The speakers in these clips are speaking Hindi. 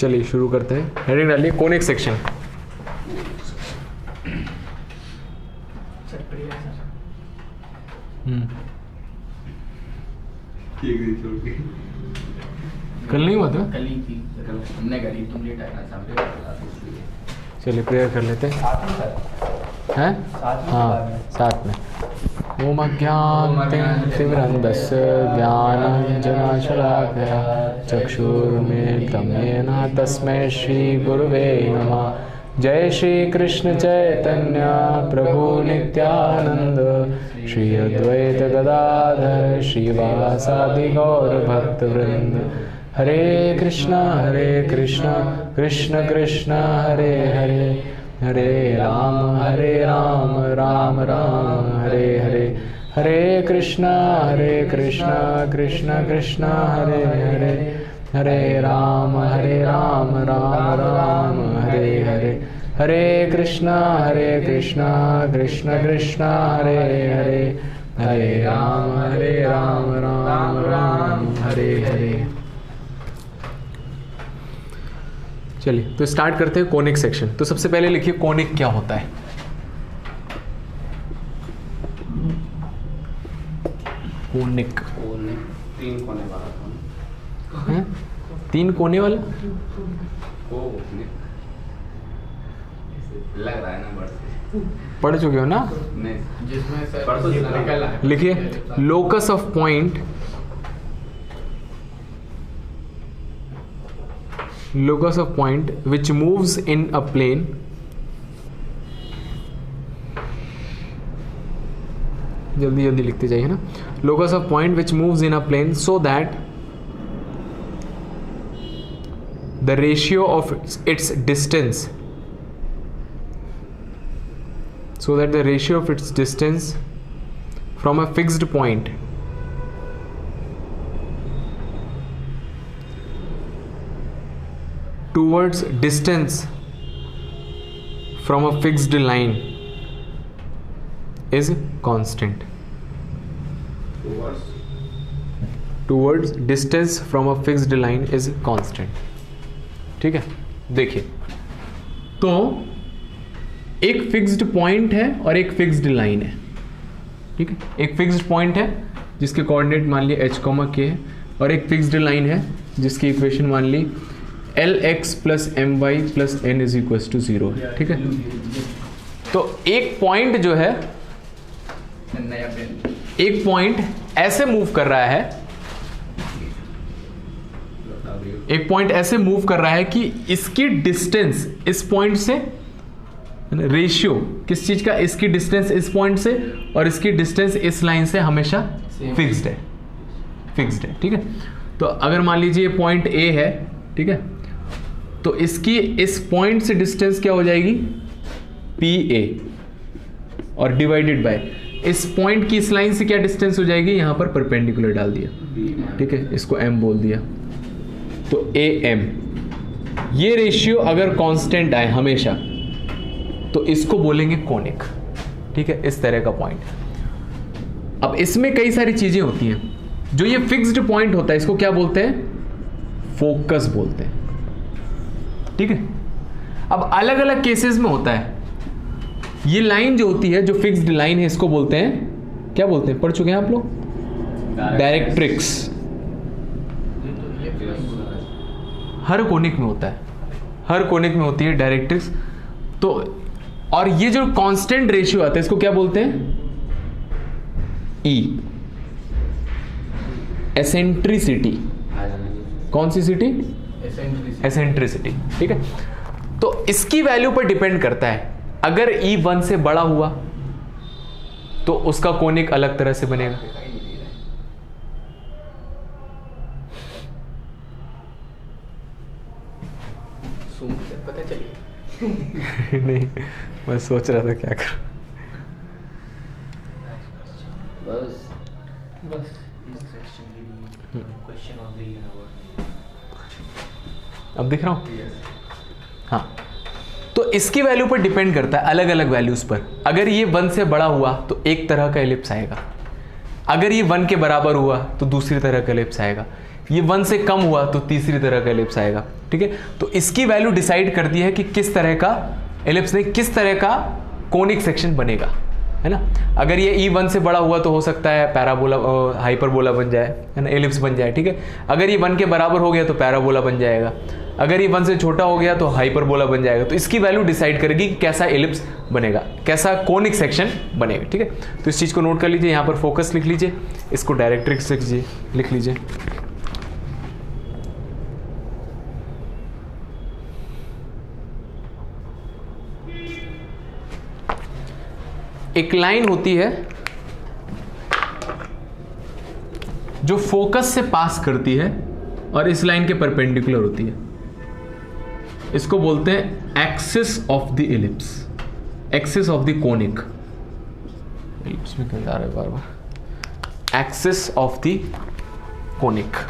चलिए शुरू करते हैं। हेडिंग डालिए कोनिक सेक्शन। कल नहीं हुआ था? कल ही थी, हमने करी, तुम लेट आए सामने। चलिए प्रेयर कर लेते हैं। हैं? हाँ साथ में। ओम अज्ञानतिमिरन्धस्य ज्ञानाञ्जनशलाकया चक्षुरुन्मिलितं येन तस्मै श्रीगुरुवे नमः। जय श्री कृष्ण चैतन्य प्रभु नित्यानंद श्री अद्वैत गदाधर श्रीवासादि गौर भक्तवृंद। हरे कृष्णा कृष्ण कृष्ण हरे हरे, हरे राम राम राम हरे हरे। हरे कृष्णा कृष्ण कृष्ण हरे हरे, हरे राम राम राम हरे हरे। हरे कृष्णा कृष्ण कृष्ण हरे हरे, हरे राम राम राम हरे हरे। चलिए तो स्टार्ट करते हैं कोनिक सेक्शन। तो सबसे पहले लिखिए कोनिक क्या होता है। कोनिक तीन कोने वाला है? तीन कोने वाला लग रहा है ना, बढ़ पढ़ चुके हो ना? नहीं, जिसमें से निकल है। लिखिए locus of point, locus of point which moves in a plane जल्दी जल्दी लिखते जाइए ना। locus of point which moves in a plane so that the ratio of its distance from a fixed point towards distance from a fixed line is constant. Towards distance from a fixed line is constant. ठीक है, देखिए तो एक फिक्स्ड पॉइंट है और एक फिक्स्ड लाइन है। ठीक है, एक फिक्स्ड पॉइंट है जिसके कोऑर्डिनेट मान लिए h, k है, और एक फिक्स्ड लाइन है जिसकी इक्वेशन मान ली Lx + my + n = 0 है। ठीक है, तो एक पॉइंट जो है, एक पॉइंट ऐसे मूव कर रहा है, एक पॉइंट ऐसे मूव कर रहा है कि इसकी डिस्टेंस इस पॉइंट से, रेशियो किस चीज का, इसकी डिस्टेंस इस पॉइंट से और इसकी डिस्टेंस इस लाइन से हमेशा फिक्स्ड है, फिक्स्ड है। ठीक है, तो अगर मान लीजिए पॉइंट A है, ठीक है, तो इसकी इस पॉइंट से डिस्टेंस क्या हो जाएगी, PA, और डिवाइडेड बाय इस पॉइंट की इस लाइन से क्या डिस्टेंस हो जाएगी, यहां पर परपेंडिकुलर डाल दिया। ठीक है, इसको m बोल दिया, तो AM। ये रेशियो अगर कांस्टेंट आए हमेशा तो इसको बोलेंगे कोनिक। ठीक है, इस तरह का पॉइंट। अब इसमें कई सारी चीजें होती हैं। जो ये फिक्स्ड पॉइंट होता है इसको क्या बोलते हैं, फोकस बोलते हैं। ठीक है, अब अलग अलग केसेस में होता है। ये लाइन जो होती है, जो फिक्स्ड लाइन है, इसको बोलते हैं, क्या बोलते हैं, पढ़ चुके हैं आप लोग, डायरेक्ट्रिक्स। हर कोनिक में होता है, हर कोनिक में होती है डायरेक्ट्रिक्स। तो और ये जो कांस्टेंट रेशियो आता है इसको क्या बोलते हैं, E, एसेंट्रिसिटी। कौन सी सिटी, एसेंट्रिसिटी। ठीक है, तो इसकी वैल्यू पर डिपेंड करता है। अगर E 1 से बड़ा हुआ तो उसका कोनिक अलग तरह से बनेगा। पता चलिए नहीं, मैं सोच रहा था क्या करूं। बस अब दिख रहा हूं? हाँ, तो इसकी वैल्यू पर डिपेंड करता है, अलग अलग वैल्यूज पर। अगर ये 1 से बड़ा हुआ तो एक तरह का एलिप्स आएगा, अगर ये 1 के बराबर हुआ तो दूसरी तरह का एलिप्स आएगा, ये 1 से कम हुआ तो तीसरी तरह का एलिप्स आएगा। ठीक है। तो इसकी वैल्यू डिसाइड करती है कि किस तरह का एलिप्स नहीं, किस तरह का कोनिक सेक्शन बनेगा, है ना। अगर ये E1 से बड़ा हुआ तो हो सकता है पैराबोला, हाइपरबोला बन जाए, है ना, एलिप्स बन जाए, ठीक है। अगर ये 1 के बराबर हो गया तो पैराबोला बन जाएगा, अगर ये 1 से छोटा हो गया तो हाइपरबोला बन जाएगा। तो इसकी वैल्यू डिसाइड करेगी कि कैसा एलिप्स बनेगा, कैसा कोनिक सेक्शन बनेगा, ठीक है। तो इस चीज़ को नोट कर लीजिए, यहाँ पर फोकस लिख लीजिए, इसको डायरेक्ट्रिक्स लिख लीजिए। एक लाइन होती है जो फोकस से पास करती है और इस लाइन के परपेंडिकुलर होती है, इसको बोलते हैं axis of the ellipse, axis of the conic. Ellipse में क्या जा रहा है बार बार, एक्सिस ऑफ द कोनिक।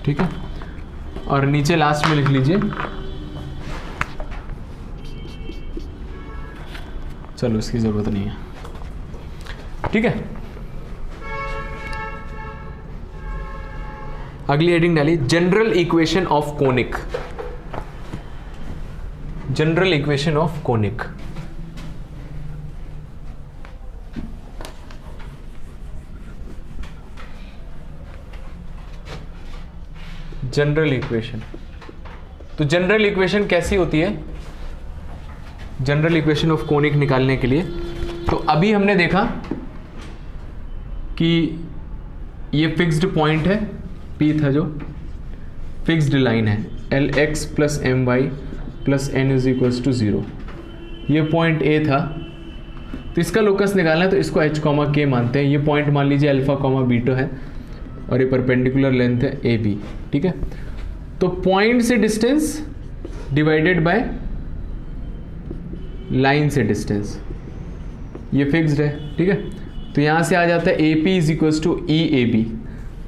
ठीक है, और नीचे लास्ट में लिख लीजिए, चलो इसकी जरूरत नहीं है, ठीक है। अगली हेडिंग डालिए, general equation of conic, general equation of conic. General equation, तो जनरल इक्वेशन कैसी होती है, जनरल इक्वेशन ऑफ कोनिक निकालने के लिए। तो अभी हमने देखा कि ये फिक्स्ड पॉइंट है, P था जो फिक्स्ड लाइन है, Lx plus M Y plus N is equals to 0, ये पॉइंट A था। तो इसका लोकस निकालना है तो इसको h कॉमा k मानते हैं। ये पॉइंट मान लीजिए अल्फा कॉमा बीटा है और ये परपेंडिकुलर लेंथ है AB, ठीक है। तो पॉइंट से डिस्टेंस डिवाइडेड बाय लाइन से डिस्टेंस, ये फिक्स्ड है, ठीक है। तो यहाँ से आ जाता है AP is equals to EAB।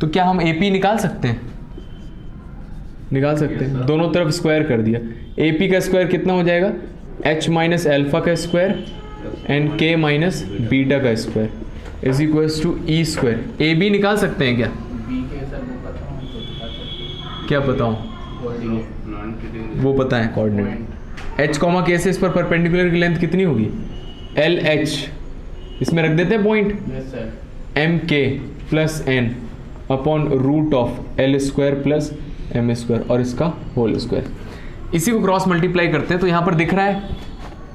तो क्या हम AP निकाल सकते हैं? निकाल सकते हैं, दोनों तरफ स्क्वायर कर दिया। AP का स्क्वायर कितना हो जाएगा, H माइनस एल्फा का square and K minus beta का square is equals to E square. AB निकाल सकते हैं क्या? क्या बताऊं, वो पता है कोऑर्डिनेट। H कॉमा K से इस पर परपेंडिकुलर की लेंथ कितनी होगी, LH, इसमें रख देते हैं point, MK plus N upon root of L square plus M square और इसका होल स्क्वायर। इसी को क्रॉस मल्टीप्लाई करते हैं तो यहाँ पर दिख रहा है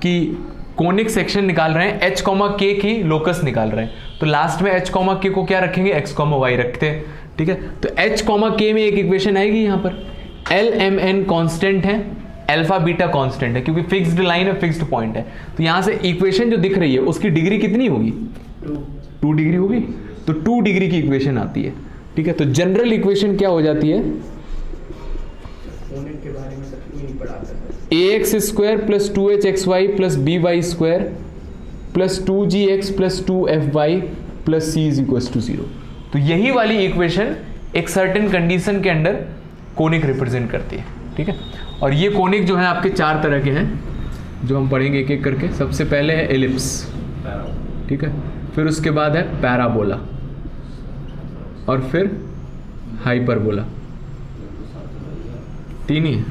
कि कोनिक सेक्शन निकाल रहे हैं, H कॉमा K की लोकस निकाल रहे हैं। तो लास्ट में H कॉमा K को क्या रखेंगे, X कॉमा Y रखते हैं, ठीक है। तो H कॉमा K में एक इक्वेशन आएगी, यहाँ पर LMN कांस्टेंट है, अल्फा बीटा कांस्टेंट है, क्योंकि फिक्स्ड लाइन है, फिक्स्ड पॉइंट है। तो यहाँ से इक्वेशन जो दिख रही है उसकी डिग्री कितनी होगी, 2 डिग्री होगी। तो 2 डिग्री की इक्वेशन आती है, ठीक है। तो जनरल इक्वेशन क्या हो जाती है, के बारे में नहीं पढ़ा था, ax square plus 2hxy plus by square plus 2gx plus 2fy plus c is equal to 0। तो यही वाली इक्वेशन एक सर्टेन कंडीशन के अंडर कोनिक रिप्रेजेंट करती है, ठीक है। और ये कोनिक जो है आपके 4 तरह के हैं जो हम पढ़ेंगे एक एक करके। सबसे पहले है एलिप्स, ठीक है, फिर उसके बाद है पैराबोला और फिर हाइपरबोला, 3 ही है,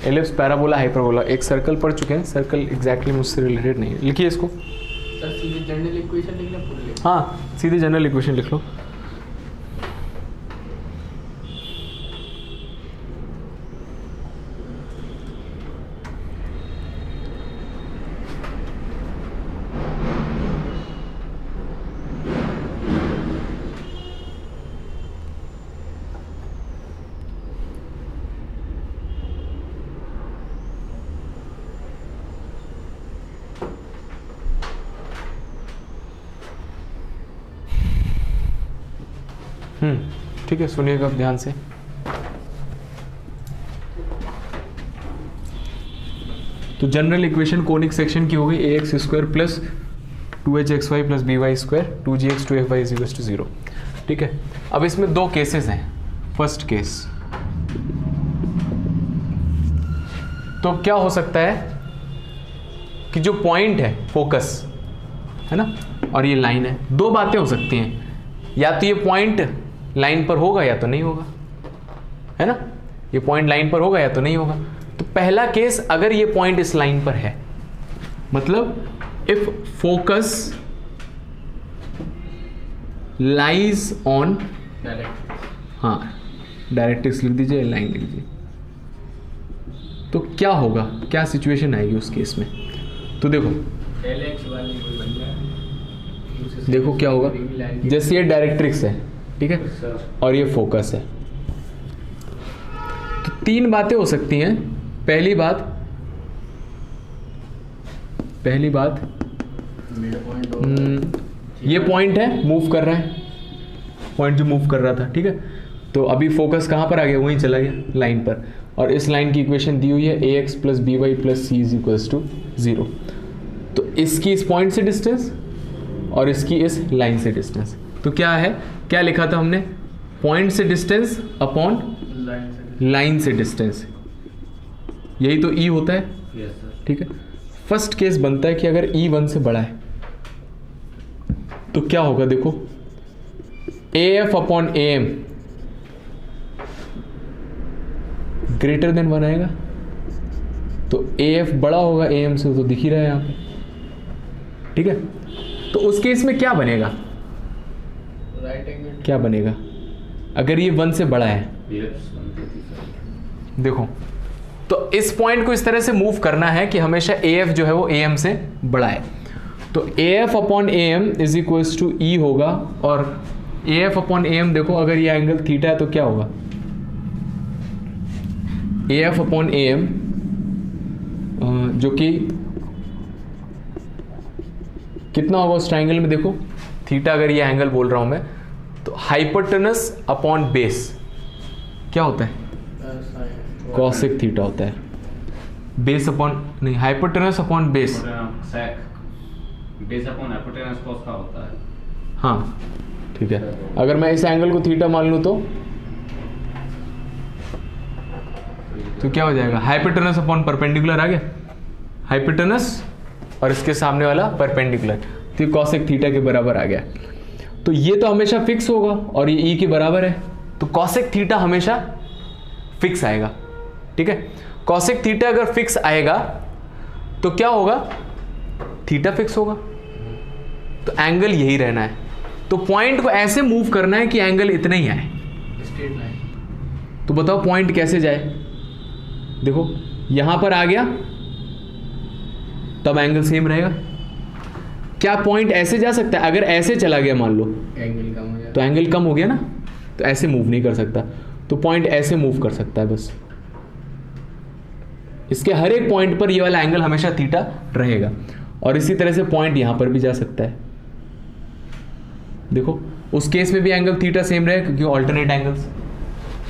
एलिप्स, पैराबोला, हाइपरबोला। एक सर्कल पढ़ चुके हैं, सर्कल एग्जैक्टली मुझसे रिलेटेड नहीं है। लिखिए इसको, सर सीधे जनरल इक्वेशन लिखना भूल गए। हाँ सीधे जनरल इक्वेशन लिख लो। ठीक है, सुनिएगा अब ध्यान से। तो जनरल इक्वेशन कोनिक सेक्शन की हो गई ax square plus 2hxy plus by square 2gx 2fy is equal to 0, ठीक है। अब इसमें 2 केसेस हैं। फर्स्ट केस, तो क्या हो सकता है कि जो पॉइंट है फोकस है ना, और ये लाइन है, दो बातें हो सकती हैं, या तो ये पॉइंट लाइन पर होगा या तो नहीं होगा, है ना, ये पॉइंट लाइन पर होगा या तो नहीं होगा। तो पहला केस, अगर ये पॉइंट इस लाइन पर है, मतलब इफ फोकस लाइज ऑन, हाँ डायरेक्ट्रिक्स लिख दीजिए, लाइन लिख दीजिए, तो क्या होगा, क्या सिचुएशन आएगी उस केस में। तो देखो देखो क्या होगा, जैसे ये डायरेक्ट्रिक्स है, ठीक है, और ये फोकस है, तो तीन बातें हो सकती हैं। पहली बात ये पॉइंट है, मूव कर रहा है, पॉइंट जो मूव कर रहा था, ठीक है, तो अभी फोकस कहाँ पर आ गया, वहीं चला गया लाइन पर, और इस लाइन की इक्वेशन दी हुई है ax + by + c = 0। तो इसकी इस पॉइंट से डिस्टेंस और इसकी इस लाइन से डिस्टेंस, तो क्या है, क्या लिखा था हमने, पॉइंट से डिस्टेंस अपॉन लाइन से डिस्टेंस, यही तो E होता है, ठीक है। फर्स्ट केस बनता है कि अगर E 1 से बड़ा है तो क्या होगा, देखो AF/AM ग्रेटर देन 1 आएगा, तो AF बड़ा होगा AM से, तो दिख ही रहा है यहाँ पे, ठीक है। तो उस केस में क्या बनेगा, राइट एंगल, क्या बनेगा अगर ये 1 से बड़ा है, देखो, तो इस पॉइंट को इस तरह से मूव करना है कि हमेशा AF जो है वो AM से बड़ा है, तो AF/AM = E होगा, और AF/AM देखो, अगर ये एंगल थीटा है तो क्या होगा, AF/AM जो कि कितना होगा उस ट्राइंगल में, देखो थीटा, अगर ये एंगल बोल रहा हूं मैं, तो हाइपोटेनस अपॉन बेस क्या होता है, कॉसेक थीटा होता है, बेस अपॉन नहीं, hypotenuse upon base, base upon hypotenuse cos का होता है, हाँ ठीक है। अगर मैं इस एंगल को थीटा मान लूं तो क्या हो जाएगा, हाइपोटेनस अपॉन परपेंडिकुलर आ गया, हाइपोटेनस और इसके सामने वाला परपेंडिकुलर, तो ये कॉसेक थीटा के बराबर आ गया। तो ये तो हमेशा फिक्स होगा और ये E के बराबर है, तो कॉसेक थीटा हमेशा फिक्स आएगा, ठीक है। कॉसेक थीटा अगर फिक्स आएगा तो क्या होगा, थीटा फिक्स होगा, तो एंगल यही रहना है। तो पॉइंट को ऐसे मूव करना है कि एंगल इतना ही आए, स्ट्रेट लाइन। तो बताओ पॉइंट कैसे जाए, देखो यहां पर आ गया तब एंगल सेम रहेगा। क्या पॉइंट ऐसे जा सकता है, अगर ऐसे चला गया मान लो, एंगल कम हो जाता, तो एंगल कम हो गया ना, तो ऐसे मूव नहीं कर सकता, तो पॉइंट ऐसे मूव कर सकता है बस। इसके हर एक पॉइंट पर ये वाला एंगल हमेशा थीटा रहेगा, और इसी तरह से पॉइंट यहां पर भी जा सकता है, देखो उस केस में भी एंगल थीटा सेम रहेगा क्योंकि ऑल्टरनेट एंगल्स,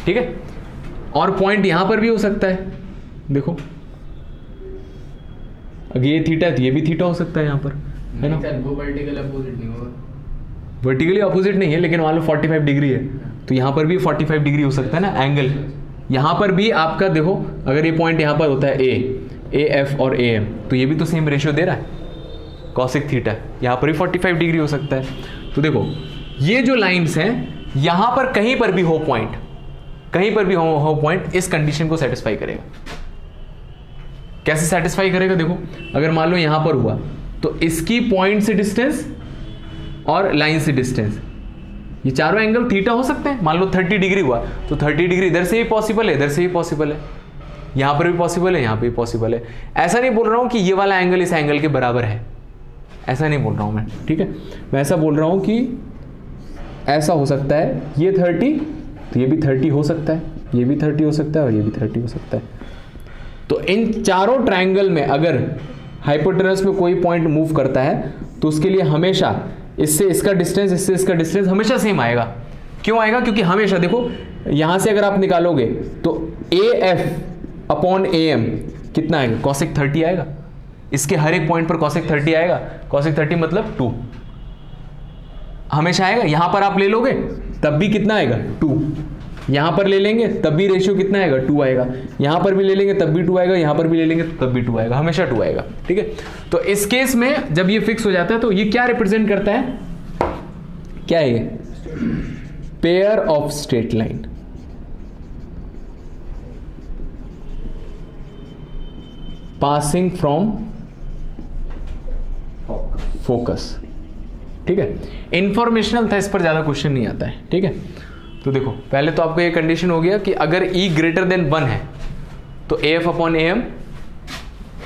ठीक है। और पॉइंट यहां पर भी हो सकता है, देखो अगर ये थीटा है तो ये भी थीटा हो सकता है यहां पर, है ना, वो वर्टिकल अपोजिट नहीं होगा, वर्टिकली अपोजिट नहीं है, लेकिन मान लो 45 डिग्री है तो यहां पर भी 45 डिग्री हो सकता है ना एंगल। यहां पर भी आपका देखो, अगर ये पॉइंट यहां पर होता है AF और AM, तो ये भी तो सेम रेशियो दे रहा है, कॉसेक थीटा, यहां पर भी 45 डिग्री हो सकता है। तो देखो ये जो लाइंस हैं, यहां पर कहीं पर भी हो पॉइंट, कहीं पर भी हो पॉइंट, इस कंडीशन को सेटिस्फाई करेगा। कैसे सेटिस्फाई करेगा, देखो अगर मान लो यहां पर हुआ तो इसकी पॉइंट से डिस्टेंस और लाइन से डिस्टेंस, ये चारों एंगल थीटा हो सकते हैं। मान लो 30 डिग्री हुआ तो 30 डिग्री इधर से भी पॉसिबल है, इधर से भी पॉसिबल है, यहां पर भी पॉसिबल है, यहां पर भी पॉसिबल है। ऐसा नहीं बोल रहा हूं कि ये वाला एंगल इस एंगल के बराबर है, ऐसा नहीं बोल रहा हूं मैं, ठीक है। मैं ऐसा बोल रहा हूं कि ऐसा हो सकता है, ये 30 तो ये भी 30 हो सकता है, ये भी 30 हो सकता है और ये भी 30 हो सकता है। तो इन चारों ट्रायंगल में अगर हाइपोटेनस में कोई पॉइंट मूव करता है तो उसके लिए हमेशा इससे इसका डिस्टेंस, इससे इसका डिस्टेंस हमेशा सेम आएगा। क्यों आएगा, क्योंकि हमेशा देखो यहां से अगर आप निकालोगे तो AF/AM कितना आएगा, कॉसेक 30 आएगा, इसके हर एक पॉइंट पर कॉसेक 30 आएगा, कॉसेक 30 मतलब 2 हमेशा आएगा। यहां पर आप ले लोगे तब भी कितना आएगा, 2, यहां पर ले लेंगे तब भी रेशियो कितना आएगा, 2 आएगा, यहां पर भी ले लेंगे तब भी 2 आएगा, यहां पर भी ले लेंगे तब भी 2 आएगा, हमेशा 2 आएगा। ठीक है, तो इस केस में जब ये फिक्स हो जाता है तो ये क्या रिप्रेजेंट करता है, क्या है ये, pair of straight line. Passing from focus. ठीक है, इंफॉर्मेशनल था, इस पर ज्यादा क्वेश्चन नहीं आता है। ठीक है, तो देखो पहले तो आपको ये कंडीशन हो गया कि अगर E ग्रेटर देन 1 है तो AF अपॉन AM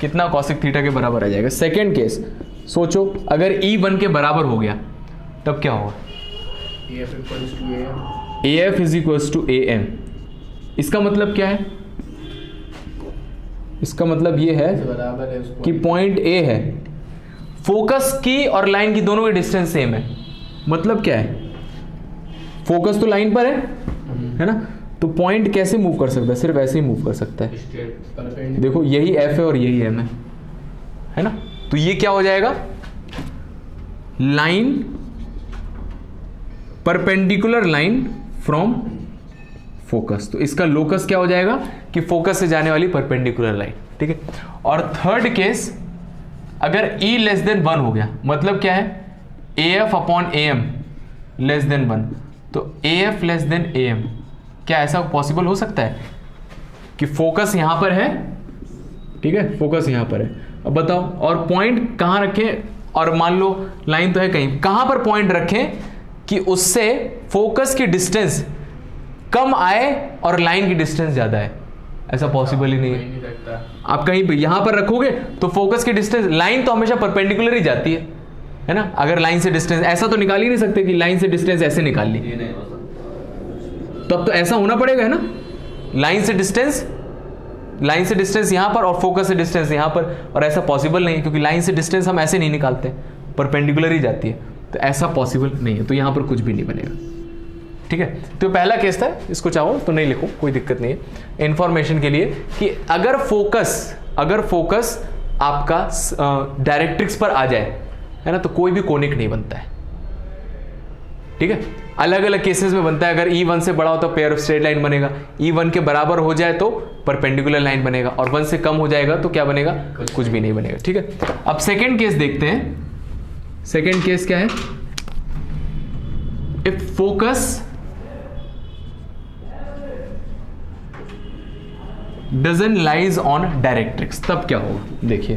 कितना कॉसिक थीटा के बराबर आ जाएगा। सेकेंड केस सोचो, अगर E 1 के बराबर हो गया तब क्या होगा, AF is equals to AM। इसका मतलब क्या है, इसका मतलब ये है बराबर है कि पॉइंट A है, फोकस की और लाइन की दोनों की डिस्टेंस सेम है। मतलब क्या है, फोकस तो लाइन पर है ना, तो पॉइंट कैसे मूव कर सकता है, सिर्फ ऐसे ही मूव कर सकता है। देखो यही F है और यही M है ना, तो ये क्या हो जाएगा, line perpendicular line from focus. तो इसका लोकस क्या हो जाएगा कि फोकस से जाने वाली परपेंडिकुलर लाइन। ठीक है, और थर्ड केस अगर E लेस देन 1 हो गया, मतलब क्या है, AF upon AM less than 1, तो AF लेस देन AM, क्या ऐसा पॉसिबल हो सकता है कि फोकस यहां पर है, ठीक है, फोकस यहां पर है, अब बताओ, और पॉइंट कहां रखें, और मान लो लाइन तो है कहीं, कहां पर पॉइंट रखें कि उससे फोकस की डिस्टेंस कम आए और लाइन की डिस्टेंस ज्यादा है, ऐसा पॉसिबल ही नहीं है। आप कहीं पे यहां पर रखोगे तो फोकस की डिस्टेंस, लाइन तो हमेशा परपेंडिकुलर ही जाती है ना, अगर लाइन से डिस्टेंस ऐसा तो निकाल ही नहीं सकते कि लाइन से डिस्टेंस ऐसे निकाल ली, तब तो ऐसा होना पड़ेगा, है ना, लाइन से डिस्टेंस यहां पर और फोकस से डिस्टेंस यहां पर, और ऐसा पॉसिबल नहीं है क्योंकि लाइन से डिस्टेंस हम ऐसे नहीं निकालते, परपेंडिकुलर ही जाती है, तो ऐसा पॉसिबल नहीं है, तो यहां पर कुछ भी नहीं बनेगा। ठीक है, तो पहला केस था, इसको चाहो तो नहीं लिखो, कोई दिक्कत नहीं है, इंफॉर्मेशन के लिए कि अगर फोकस आपका डायरेक्ट्रिक्स पर आ जाए, है ना, तो कोई भी कोनिक नहीं बनता है। ठीक है, अलग अलग केसेस में बनता है, अगर E1 से बड़ा हो तो पेयर ऑफ स्ट्रेट लाइन बनेगा, E1 के बराबर हो जाए तो परपेंडिकुलर लाइन बनेगा, और 1 से कम हो जाएगा तो क्या बनेगा, कुछ भी नहीं बनेगा। ठीक है, अब सेकेंड केस देखते हैं। सेकेंड केस क्या है, if focus doesn't lies on directrix, तब क्या होगा, देखिए।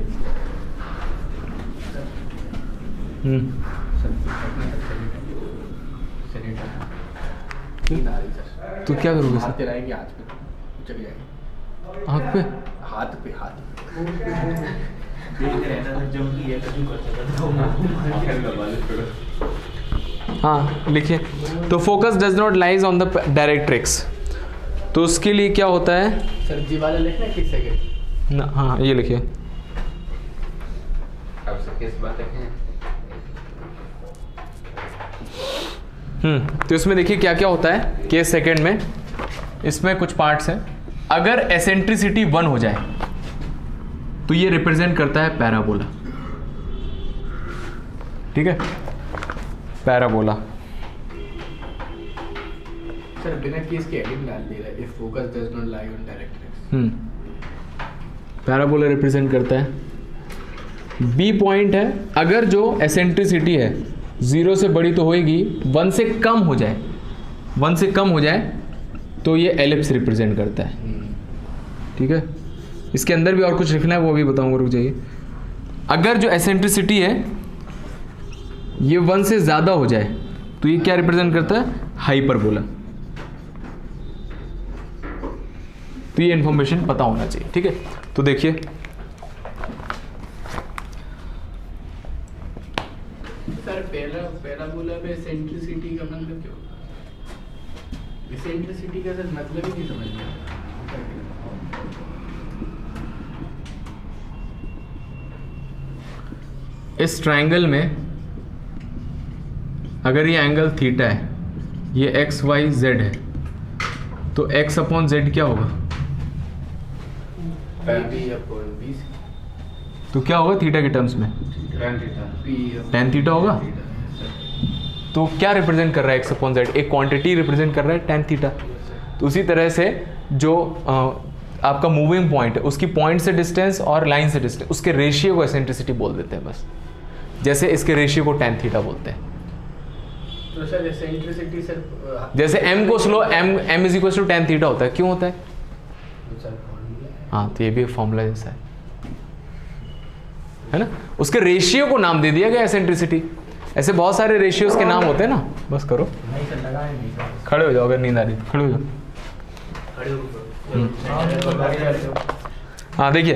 तो क्या करोगे सर, आँख पे, हाथ पे हाँ लिखिए, तो focus does not lies on the directrix, तो उसके लिए क्या होता है, सर जी वाला लिखना है किस सेकंड ना, हाँ ये लिखिए, अब से किस बात है, तो इसमें देखिए क्या क्या होता है केस सेकंड में, इसमें कुछ पार्ट्स हैं। अगर एसेंट्रिसिटी 1 हो जाए तो ये रिप्रेजेंट करता है पैराबोला। ठीक है, पैराबोला, सर बिना केस के हेडिंग डाल दे रहा है, if focus does not lie on directrix. Parabola represent करता है। बी पॉइंट है, अगर जो एसेंट्रिसिटी है 0 से बड़ी तो होएगी, 1 से कम हो जाए, 1 से कम हो जाए तो ये एलिप्स रिप्रेजेंट करता है। ठीक है, इसके अंदर भी और कुछ लिखना है, वो अभी बताऊंगा, रुक जाइए। अगर जो एसेंट्रिसिटी है ये 1 से ज़्यादा हो जाए तो ये क्या रिप्रेजेंट करता है, हाइपरबोला। तो ये इंफॉर्मेशन पता होना चाहिए। ठीक है, तो देखिए सर पैराबोला पे एसेंट्रिसिटी का मतलब क्या होता है, एसेंट्रिसिटी का सर मतलब ही नहीं समझ में आता। इस ट्रायंगल में अगर ये एंगल थीटा है, ये एक्स वाई जेड है, तो एक्स अपॉन जेड क्या होगा, तो क्या होगा थीटा के टर्म्स में, tan थीटा होगा। तो क्या रिप्रेजेंट कर रहा है एक्स अपॉन जेड, एक क्वांटिटी रिप्रेजेंट कर रहा है tan थीटा। तो उसी तरह से जो आपका मूविंग पॉइंट है उसकी पॉइंट से डिस्टेंस और लाइन से डिस्टेंस उसके रेशियो को एसेंट्रिसिटी बोल देते हैं बस। जैसे इसके रेशियो को tan थीटा बोलते हैं। तो सर एसेंट्रिसिटी सर जैसे m को slope m is equal to tan theta होता है, क्यों होता है? हाँ, तो ये भी एक फॉर्मूला जैसा है ना। उसके रेशियो को नाम दे दिया गया एसेंट्रिसिटी। ऐसे बहुत सारे रेशियोज के नाम होते हैं ना। बस करो, खड़े हो जाओ, अगर नींद आ रही खड़े हो जाओ। हाँ देखिए,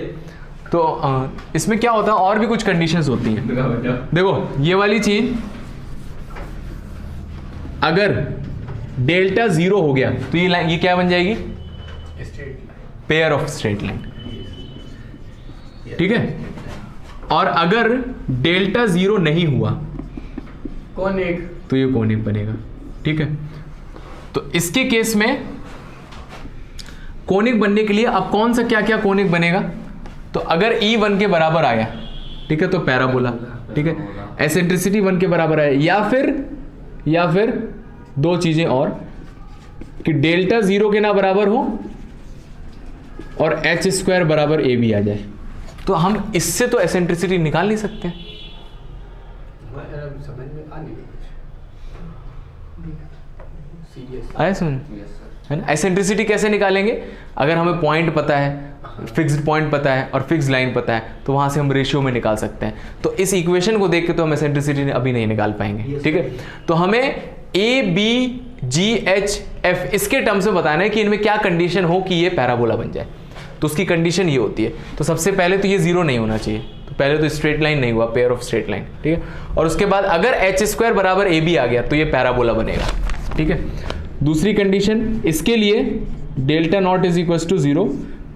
तो इसमें क्या होता है, और भी कुछ कंडीशंस होती हैं। देखो ये वाली चीज अगर डेल्टा 0 हो गया तो ये लाइन, ये क्या बन जाएगी? पेयर ऑफ स्ट्रेट लाइन, ठीक है। और अगर डेल्टा 0 नहीं हुआ कोनिक, तो ये कोनिक बनेगा, ठीक है। तो इसके केस में कोनिक बनने के लिए अब कौन सा क्या क्या कोनिक बनेगा? तो अगर E 1 के बराबर आया, ठीक है, तो पैराबोला, ठीक है। एसेंट्रिसिटी 1 के बराबर आया, या फिर दो चीजें और, कि डेल्टा 0 के ना बराबर हो और h² बराबर AB आ जाए। तो हम इससे तो एसेंट्रिसिटी निकाल नहीं सकते हैं। समझ में आ नहीं सीरियस आया सुन, है ना। एसेंट्रिसिटी कैसे निकालेंगे? अगर हमें पॉइंट पता है, फिक्स्ड पॉइंट पता है और फिक्स्ड लाइन पता है, तो वहां से हम रेशियो में निकाल सकते हैं। तो इस इक्वेशन को देख के तो हम एसेंट्रिसिटी अभी नहीं निकाल पाएंगे, ठीक है। तो हमें ABGHF इसके टर्म्स में बताना है कि इनमें क्या कंडीशन हो कि ये पैराबोला बन जाए। तो उसकी कंडीशन ये होती है। तो सबसे पहले तो ये 0 नहीं होना चाहिए, तो पहले तो स्ट्रेट लाइन नहीं हुआ, पेयर ऑफ स्ट्रेट लाइन, ठीक है। और उसके बाद अगर h² बराबर AB आ गया तो ये पैराबोला बनेगा, ठीक है। दूसरी कंडीशन इसके लिए delta not is equal to 0।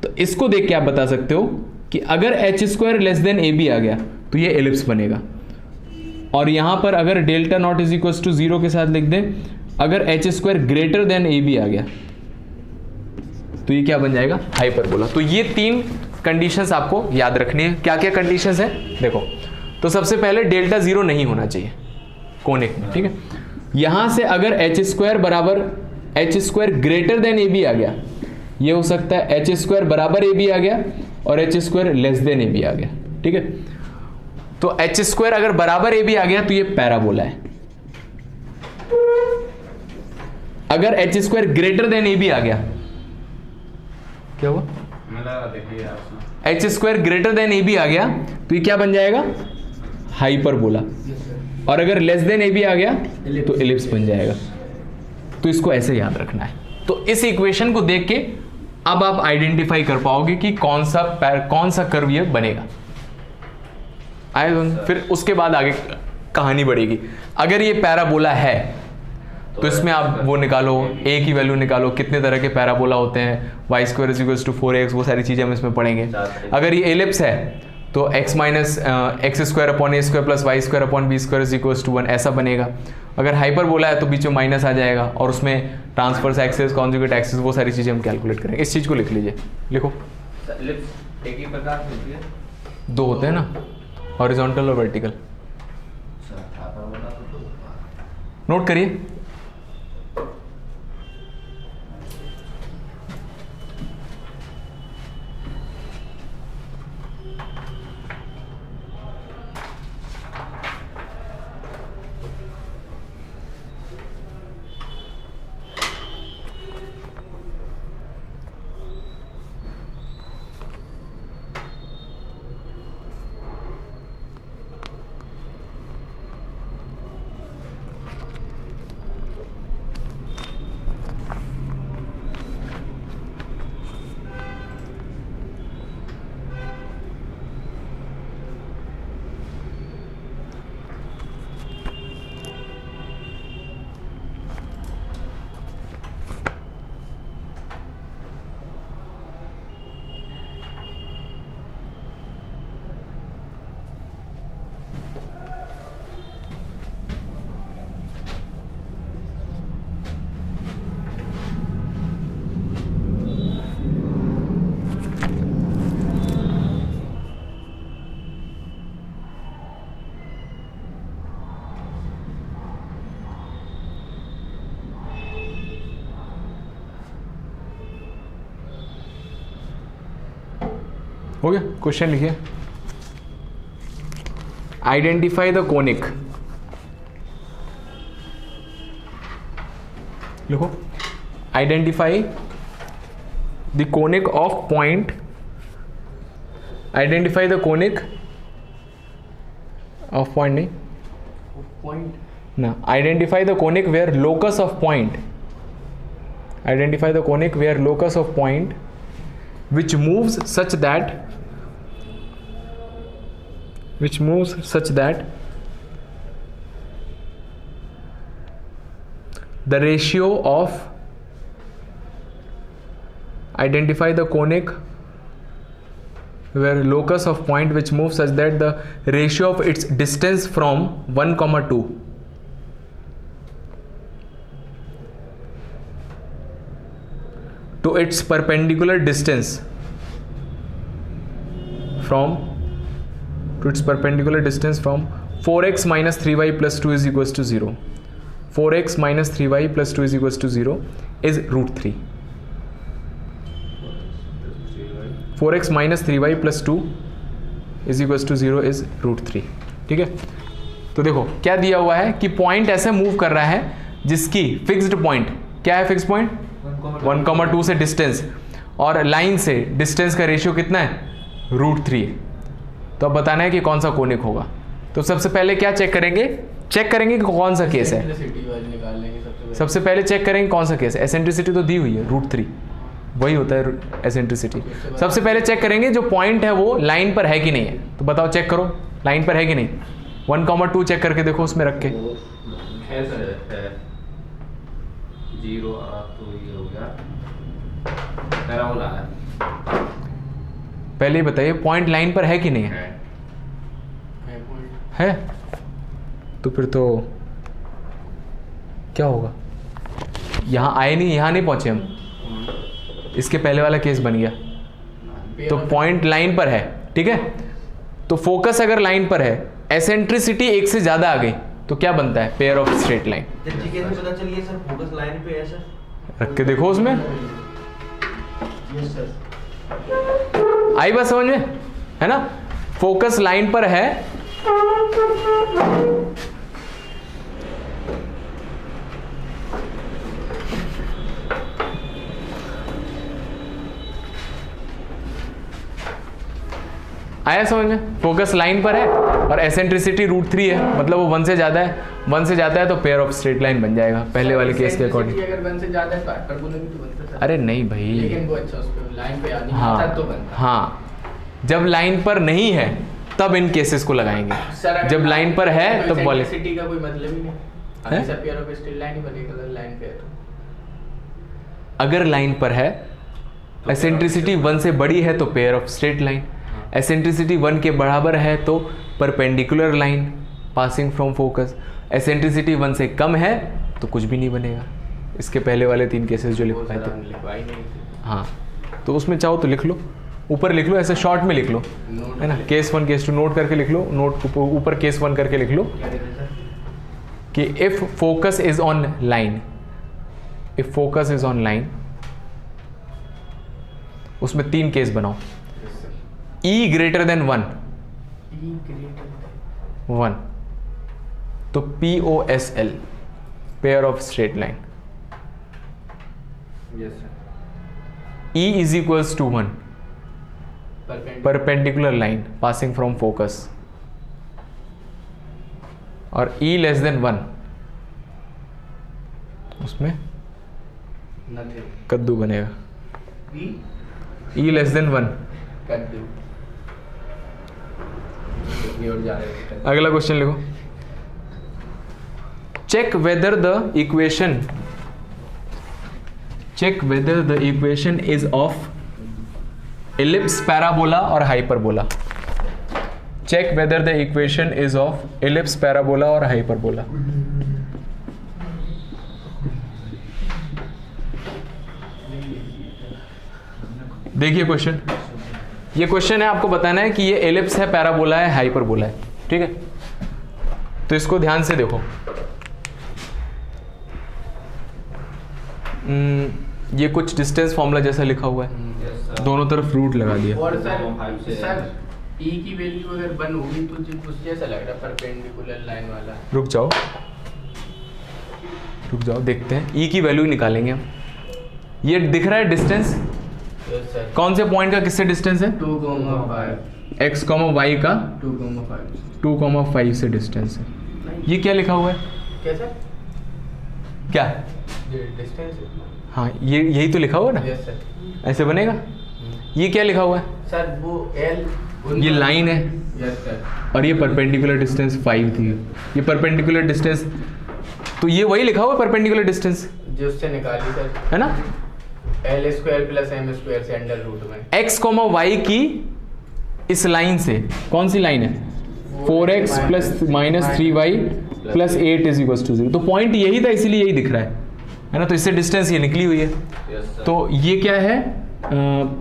तो इसको देख के आप बता सकते हो कि अगर h² लेस देन AB आ गया तो ये एलिप्स बनेगा। और यहां पर अगर delta not is equal to 0 के साथ लिख दें, अगर h² ग्रेटर देन AB आ गया तो ये क्या बन जाएगा? हाइपरबोला। तो ये 3 कंडीशंस आपको याद रखनी है। क्या क्या कंडीशंस है देखो। तो सबसे पहले डेल्टा 0 नहीं होना चाहिए कोनिक में, ठीक है। यहां से अगर h² बराबर h² ग्रेटर देन AB आ गया, ये हो सकता है h² बराबर AB आ गया और h² लेस देन AB आ गया, ठीक है। तो h² अगर बराबर AB आ गया तो ये पैराबोला है। अगर h² ग्रेटर देन AB आ गया, क्या हुआ? h² ग्रेटर देन AB आ गया तो ये क्या बन जाएगा? हाइपरबोला। और अगर लेस देन AB आ गया तो एलिप्स बन जाएगा। तो इसको ऐसे याद रखना है। तो इस इक्वेशन को देख के अब आप आइडेंटिफाई कर पाओगे कि कौन सा कर्व ये बनेगा। फिर उसके बाद आगे कहानी बढ़ेगी। अगर ये पैराबोला है तो इसमें आप वो निकालो, a की वैल्यू निकालो, कितने तरह के पैराबोला होते हैं, y² = 4x, वो सारी चीजें हम इसमें पढ़ेंगे। अगर ये एलिप्स है तो x - x² upon a² plus y² upon b² = 1 ऐसा बनेगा। अगर हाइपरबोला है तो बीच में माइनस आ जाएगा और उसमें ट्रांसफर्स एक्सिस, कॉन्जुगेट एक्सिस, वो सारी चीजें हम कैलकुलेट करेंगे। इस चीज को लिख लीजिए, लिखो। एलिप्स एक ही प्रकार की होती है? 2 होते हैं ना, हॉरिजॉन्टल और वर्टिकल। नोट करिए। हो गया, क्वेश्चन लिखिए। आइडेंटिफाई द कोनिक, लिखो identify the conic of point, identify the conic of point, नहीं पॉइंट ना, identify the conic where locus of point, identify the conic where locus of पॉइंट which moves such that the ratio of, identify the conic where locus of point which moves such that the ratio of its distance from 1, 2 to its perpendicular distance from 4x minus 3y plus 2 is equals to 0. 4x minus 3y plus 2 is equals to 0 is root 3. 4x minus 3y plus 2 is equals to 0 is root 3. ठीक है, तो देखो क्या दिया हुआ है कि पॉइंट ऐसे मूव कर रहा है जिसकी फिक्स्ड पॉइंट क्या है, फिक्स पॉइंट 1, 2 से डिस्टेंस, और लाइन से डिस्टेंस का रेशियो कितना है, रूट 3 है। तो अब बताना है कि कौन सा कोनिक होगा। तो सबसे पहले क्या चेक करेंगे कि कौन सा केस है। सबसे पहले चेक करेंगे कौन सा केस है। एसेंट्रिसिटी तो दी हुई है रूट 3, वही होता है एसेंट्रिसिटी। सबसे पहले चेक करेंगे जो पॉइंट है वो लाइन पर है कि नहीं है। तो बताओ, चेक करो लाइन पर है कि नहीं। 1, 2 चेक करके देखो उसमें रख के। 0 तो ये हो गया पैराबोला है। पहले ही बताइए पॉइंट लाइन पर है कि नहीं है। है तो फिर तो क्या होगा, यहाँ आए नहीं, यहाँ नहीं पहुंचे हम, इसके पहले वाला केस बन गया। तो पॉइंट लाइन पर है, ठीक है। तो फोकस अगर लाइन पर है, एसेंट्रिसिटी 1 से ज्यादा आ गई तो क्या बनता है, पेयर ऑफ स्ट्रेट लाइन। पता चलिए सर फोकस लाइन पे है सर, रख के देखो उसमें। यस सर, आई बात समझ में, है ना। फोकस लाइन पर है, आया समझ में। फोकस लाइन पर है और एसेंट्रिसिटी रूट 3 है, मतलब वो 1 से ज्यादा है। 1 से ज्यादा है तो पेयर ऑफ स्ट्रेट लाइन बन जाएगा पहले वाले केस के अकॉर्डिंग। अगर 1 से ज्यादा है तो हाइपरबोला भी तो बनता है। अरे नहीं भाई, लेकिन वो अच्छा उस पे लाइन पे आनी हाँ तो बनता। हाँ, जब लाइन पर नहीं है तब इन केसेस को लगाएंगे, जब लाइन पर है तब बोले सिटी का कोई मतलब ही नहीं, हमेशा पेयर ऑफ स्ट्रेट लाइन ही बनेगा अगर लाइन पे है तो। अगर लाइन पर है, एसेंट्रिसिटी 1 से बड़ी है तो pair of straight line, eccentricity 1 के बराबर है तो perpendicular line passing from focus, eccentricity 1 से कम है तो कुछ भी नहीं बनेगा। इसके पहले वाले 3 केसेस जो लिखवाए थे, हाँ, तो उसमें चाहो तो लिख लो, ऊपर लिख लो, ऐसे शॉर्ट में लिख लो, है ना। केस 1 केस 2 नोट करके लिख लो, नोट ऊपर केस 1 करके लिख लो कि if focus is on line, if focus is on line, उसमें 3 केस बनाओ। E ग्रेटर देन 1, 1 तो POSL, pair of straight line. E is equals to 1, perpendicular line passing from focus, और E लेस देन 1 उसमें कद्दू बनेगा। E लेस देन 1 कद्दू। अगला क्वेश्चन लिखो। Check whether the equation is of ellipse, parabola or hyperbola. Check whether the equation is of ellipse, parabola or hyperbola. देखिए क्वेश्चन, ये क्वेश्चन है, आपको बताना है कि ये एलिप्स है, पैराबोला है, हाइपरबोला है, ठीक है। तो इसको ध्यान से देखो। ये कुछ डिस्टेंस फॉर्मूला जैसा लिखा हुआ है, दोनों तरफ रूट लगा दिया। और सर 5 से सर ई की वैल्यू अगर 1 होगी तो कुछ जैसा लग रहा है परपेंडिकुलर लाइन वाला। रुक जाओ देखते हैं, ई की वैल्यू निकालेंगे हम। ये दिख रहा है डिस्टेंस, यस सर। कौन से पॉइंट का किससे डिस्टेंस है? 2,5 x, y का 2,5 2,5 से डिस्टेंस है। ये क्या लिखा हुआ है? कैसा? क्या? ये डिस्टेंस है। हाँ, ये यही तो लिखा हुआ है ना, यस सर। ऐसे बनेगा। ये क्या लिखा हुआ है? सर वो एल ये लाइन है यस सर। और ये परपेंडिकुलर डिस्टेंस 5 थी। ये परपेंडिकुलर डिस्टेंस, तो ये वही लिखा हुआ है परपेंडिकुलर डिस्टेंस, जो उससे निकाली सर, है ना? L² + M² से अंडर रूट में x, y की इस लाइन से, कौन सी लाइन है? 4x + -3y + 8 = 0। तो पॉइंट यही था, इसीलिए यही दिख रहा है ना? तो इससे डिस्टेंस ये निकली हुई है। तो ये क्या है?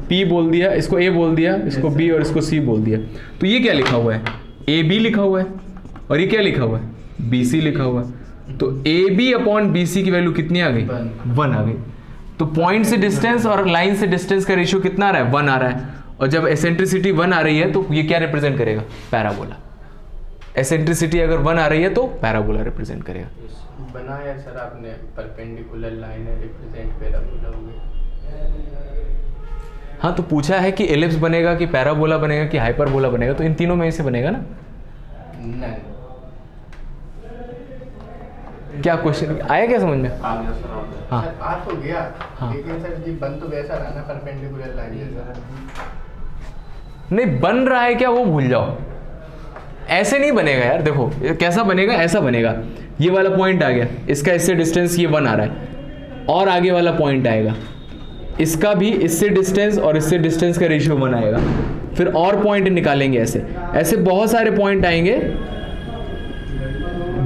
P बोल दिया, इसको A बोल दिया, इसको B और इसको C बोल दिया। तो ये क्या लिखा हुआ है? AB लिखा हुआ है और ये क्या लिखा हुआ है? BC लिखा हुआ है। तो AB/BC की वैल्यू कितनी आ गई? 1 आ गई। तो पॉइंट से डिस्टेंस और लाइन से डिस्टेंस का रेशियो कितना आ रहा है? 1 आ रहा है। और जब एसेंट्रिसिटी 1 आ रही है तो ये क्या रिप्रेजेंट करेगा? पैराबोला। एसेंट्रिसिटी अगर 1 आ रही है तो पैराबोला रिप्रेजेंट करेगा। बनाया सर आपने, परपेंडिकुलर लाइन है, रिप्रेजेंट पैराबोला हो गया। हाँ, तो पूछा है कि एलिप्स बनेगा कि पैराबोला बनेगा कि हाइपरबोला बनेगा, तो इन तीनों में से बनेगा ना? नहीं क्या क्वेश्चन आया, क्या समझ में? आ गया सर, आ गया। हाँ। सर आ तो गया, हाँ। लेकिन सर ये बन तो वैसा रहा ना परपेंडिकुलर लाइन जैसा। नहीं बन रहा है क्या, वो भूल जाओ। ऐसे नहीं बनेगा यार, देखो ये कैसा बनेगा, ऐसा बनेगा। ये वाला पॉइंट आ गया, इसका इससे डिस्टेंस ये 1 आ रहा है, और आगे वाला पॉइंट आएगा, इसका भी इससे डिस्टेंस और इससे डिस्टेंस का रेशियो 1 आएगा। फिर और पॉइंट निकालेंगे, ऐसे ऐसे बहुत सारे पॉइंट आएंगे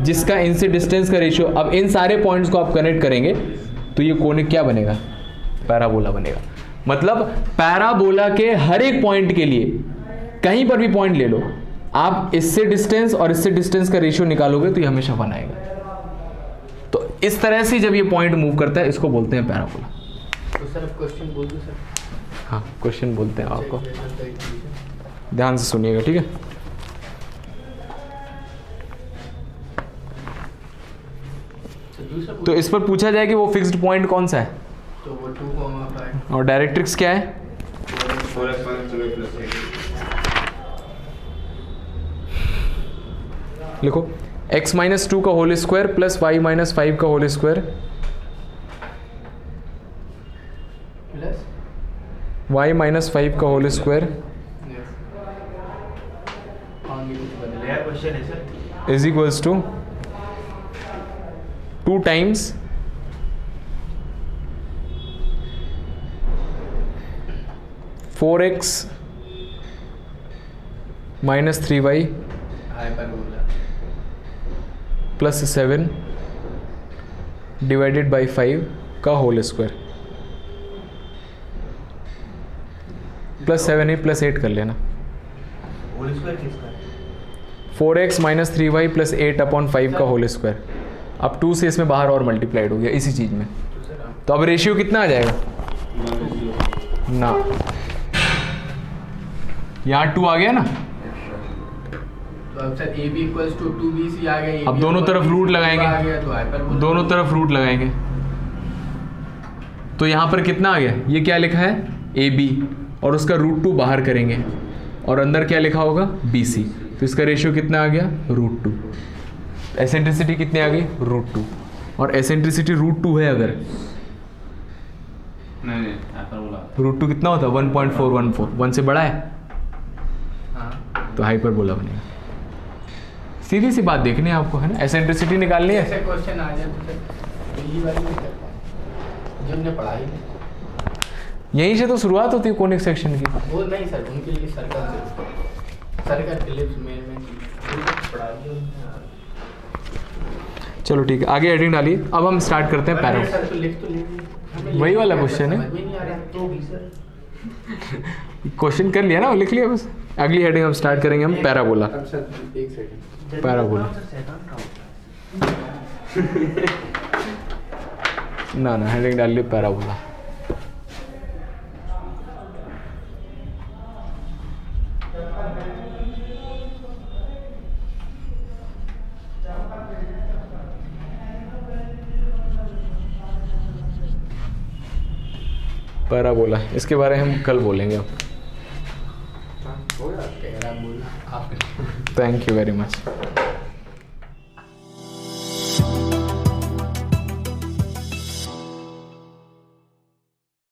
जिसका इनसे डिस्टेंस का रेशियो। अब इन सारे पॉइंट्स को आप कनेक्ट करेंगे तो ये कोनिक क्या बनेगा? पैराबोला बनेगा। मतलब पैराबोला के हर एक पॉइंट के लिए, कहीं पर भी पॉइंट ले लो, आप इससे डिस्टेंस और इससे डिस्टेंस का रेशियो निकालोगे तो ये हमेशा 1 आएगा। तो इस तरह से जब ये पॉइंट मूव करता है, इसको बोलते हैं पैराबोला। तो सर क्वेश्चन बोल दो सर। हाँ, क्वेश्चन बोलते हैं आपको, चेक करना था एक चीज़। ध्यान से सुनिएगा, ठीक है? दूसरा तो इस पर पूछा जाए कि वो फिक्स्ड पॉइंट कौन सा है, तो वो 2,5 और डायरेक्ट्रिक्स क्या है? 4x - 2y + 8 लिखो, x - 2 का होल स्क्वायर प्लस y - 5 का होल स्क्वायर प्लस y - 5 का होल स्क्वायर नया क्वेश्चन है sir. Is equals to 2 times (4x - 3y hyperbola + 7 divided by 5 का होल स्क्वायर +7 ही +8 कर लेना। होल स्क्वायर किसका है? 4x - 3y + 8/5 का होल स्क्वायर। अब 2 से इसमें बाहर और मल्टीप्लाइड हो गया इसी चीज़ में। तो अब रेशियो कितना आ जाएगा? ना, यहाँ 2 आ गया ना। तो अब सर AB = 2BC आ गया। अब दोनों तरफ रूट लगाएंगे, आ गया तो हाइपरबोला। दोनों तरफ रूट लगाएंगे। तो यहाँ पर कितना आ गया? ये क्या लिखा है? AB, और उसका √2 बाहर करेंगे, और अंदर क्या लिखा होगा? BC। तो इसका रेशियो कितना आ गया? √2। एसेंट्रिसिटी कितनी आ गई? √2। और एसेंट्रिसिटी √2 है अगर, नहीं हाइपरबोला √2 कितना होता है? 1.414। 1 से बड़ा है हाँ तो हाइपरबोला बनेगा। सीधी सी बात देखनी है आपको, है ना? एसेंट्रिसिटी निकालनी है। ऐसे क्वेश्चन आ जाए तो सर पहली बार नहीं कर पाए, जो हमने पढ़ाई नहीं। यहीं से तो शुरुआत होती है कोनिक सेक्शन की। वो नहीं सर, उनके लिए सर्कल से, सर्कल एलिप्स मेन पढ़ा दिया। चलो ठीक है, आगे हेडिंग डालिए। अब हम स्टार्ट करते हैं पैरा। सर तो लिख तो ले वही वाला क्वेश्चन है। समझ में नहीं आ रहा तो भी सर क्वेश्चन कर लिया ना, वो लिख लिया बस। अगली हेडिंग हम स्टार्ट करेंगे हम पैराबोला। अब सर एक सेकंड, पैराबोला ना हेडिंग डाल लिया पैराबोला। पैराबोला, इसके बारे में हम कल बोलेंगे। पैराबोला आप थैंक यू वेरी मच।